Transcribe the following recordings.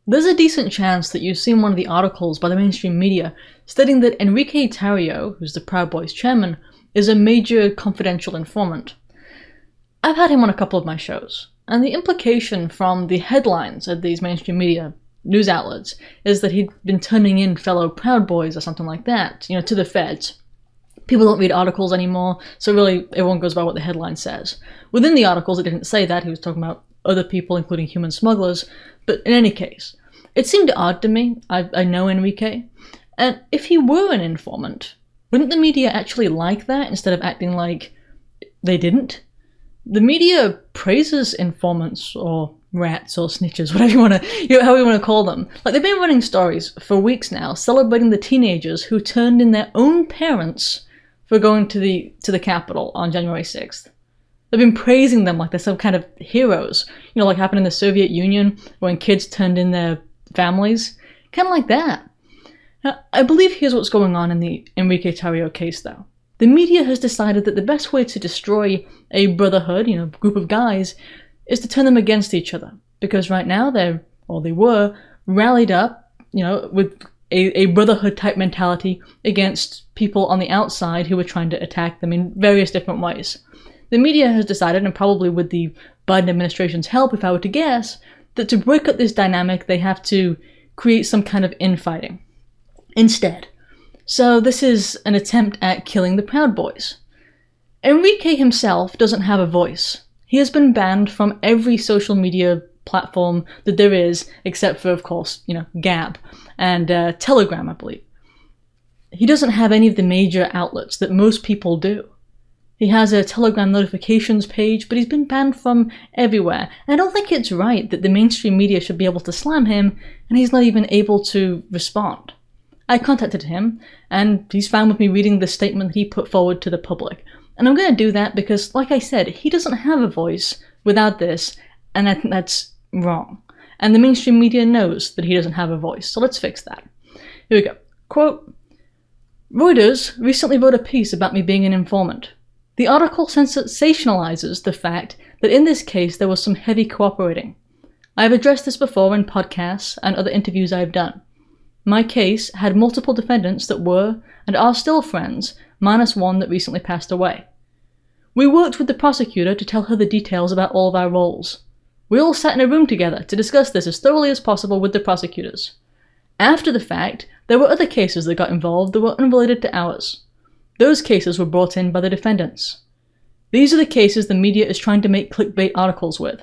There's a decent chance that you've seen one of the articles by the mainstream media stating that Enrique Tarrio, who's the Proud Boys chairman, is a major confidential informant. I've had him on a couple of my shows, and the implication from the headlines of these mainstream media news outlets is that he'd been turning in fellow Proud Boys or something like that, to the feds. People don't read articles anymore, so really everyone goes by what the headline says. Within the articles it didn't say that, he was talking about other people, including human smugglers, but in any case, it seemed odd to me. I know Enrique, and if he were an informant, wouldn't the media actually like that instead of acting like they didn't? The media praises informants, or rats, or snitches, whatever you want to, how you want to call them. Like, they've been running stories for weeks now, celebrating the teenagers who turned in their own parents for going to the Capitol on January 6th. They've been praising them like they're some kind of heroes. Like happened in the Soviet Union when kids turned in their families. Kind of like that. Now, I believe here's what's going on in the Enrique Tarrio case, though. The media has decided that the best way to destroy a brotherhood, group of guys, is to turn them against each other. Because right now they were, rallied up, with a brotherhood-type mentality against people on the outside who were trying to attack them in various different ways. The media has decided, and probably with the Biden administration's help, if I were to guess, that to break up this dynamic, they have to create some kind of infighting instead. So this is an attempt at killing the Proud Boys. Enrique himself doesn't have a voice. He has been banned from every social media platform that there is, except for, of course, Gab and Telegram, I believe. He doesn't have any of the major outlets that most people do. He has a Telegram notifications page, but he's been banned from everywhere. And I don't think it's right that the mainstream media should be able to slam him, and he's not even able to respond. I contacted him, and he's fine with me reading the statement that he put forward to the public. And I'm going to do that because, like I said, he doesn't have a voice without this, and I think that's wrong. And the mainstream media knows that he doesn't have a voice, so let's fix that. Here we go. Quote, Reuters recently wrote a piece about me being an informant. The article sensationalizes the fact that in this case there was some heavy cooperating. I have addressed this before in podcasts and other interviews I have done. My case had multiple defendants that were and are still friends, minus one that recently passed away. We worked with the prosecutor to tell her the details about all of our roles. We all sat in a room together to discuss this as thoroughly as possible with the prosecutors. After the fact, there were other cases that got involved that were unrelated to ours. Those cases were brought in by the defendants. These are the cases the media is trying to make clickbait articles with.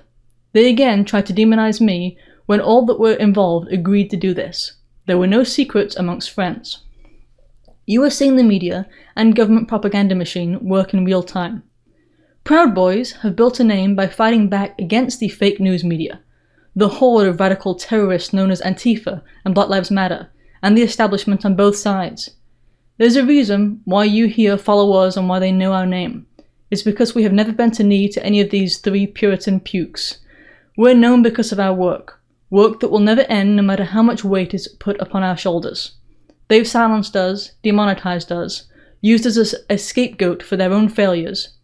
They again tried to demonize me when all that were involved agreed to do this. There were no secrets amongst friends. You are seeing the media and government propaganda machine work in real time. Proud Boys have built a name by fighting back against the fake news media, the horde of radical terrorists known as Antifa and Black Lives Matter, and the establishment on both sides. There's a reason why you here follow us and why they know our name. It's because we have never bent a knee to any of these three Puritan pukes. We're known because of our work that will never end no matter how much weight is put upon our shoulders. They've silenced us, demonetized us, used us as a scapegoat for their own failures,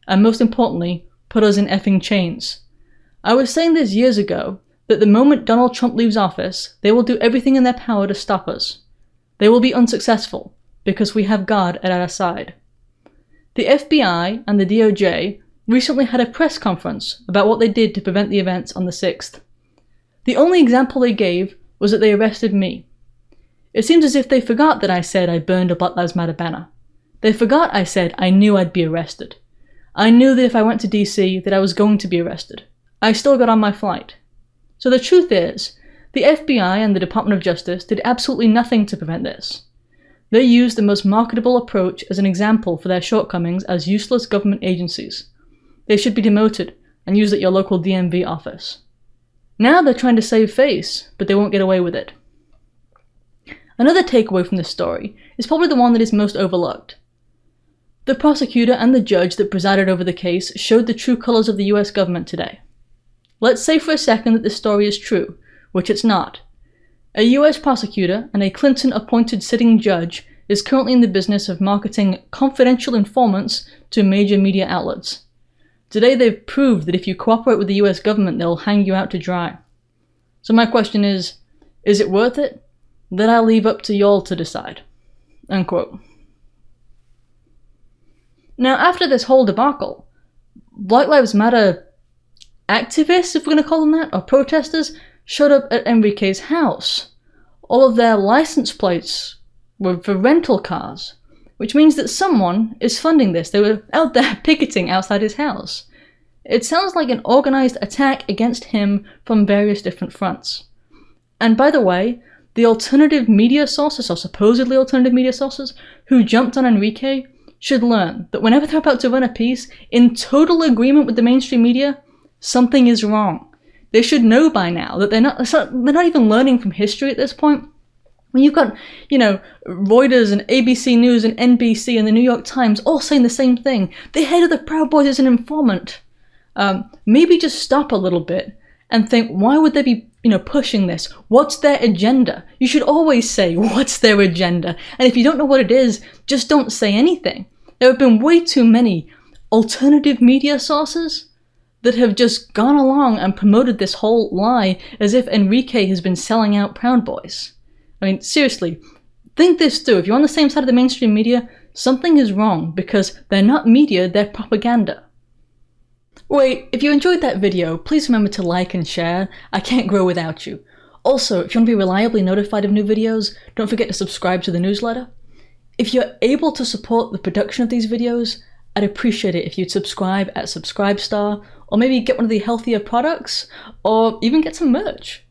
and most importantly, put us in effing chains. I was saying this years ago, that the moment Donald Trump leaves office, they will do everything in their power to stop us. They will be unsuccessful, because we have God at our side. The FBI and the DOJ recently had a press conference about what they did to prevent the events on the 6th. The only example they gave was that they arrested me. It seems as if they forgot that I said I burned a Black Lives Matter banner. They forgot I said I knew I'd be arrested. I knew that if I went to DC that I was going to be arrested. I still got on my flight. So the truth is, the FBI and the Department of Justice did absolutely nothing to prevent this. They used the most marketable approach as an example for their shortcomings as useless government agencies. They should be demoted and used at your local DMV office. Now they're trying to save face, but they won't get away with it. Another takeaway from this story is probably the one that is most overlooked. The prosecutor and the judge that presided over the case showed the true colors of the US government today. Let's say for a second that this story is true, which it's not. A US prosecutor and a Clinton-appointed sitting judge is currently in the business of marketing confidential informants to major media outlets. Today they've proved that if you cooperate with the US government, they'll hang you out to dry. So my question is, Is it worth it? Then I leave up to y'all to decide." Unquote. Now, after this whole debacle, Black Lives Matter activists, if we're going to call them that, or protesters, showed up at Enrique's house. All of their license plates were for rental cars, which means that someone is funding this. They were out there picketing outside his house. It sounds like an organized attack against him from various different fronts. And by the way, the alternative media sources, or supposedly alternative media sources, who jumped on Enrique should learn that whenever they're about to run a piece in total agreement with the mainstream media, something is wrong. They should know by now that they're not even learning from history at this point. When you've got, Reuters and ABC News and NBC and the New York Times all saying the same thing. The head of the Proud Boys is an informant. Maybe just stop a little bit and think, why would they be, pushing this? What's their agenda? You should always say, what's their agenda? And if you don't know what it is, just don't say anything. There have been way too many alternative media sources that have just gone along and promoted this whole lie as if Enrique has been selling out Proud Boys. I mean, seriously, think this through. If you're on the same side of the mainstream media, something is wrong because they're not media, they're propaganda. Wait, if you enjoyed that video, please remember to like and share. I can't grow without you. Also, if you want to be reliably notified of new videos, don't forget to subscribe to the newsletter. If you're able to support the production of these videos, I'd appreciate it if you'd subscribe at Subscribestar, or maybe get one of the healthier products, or even get some merch.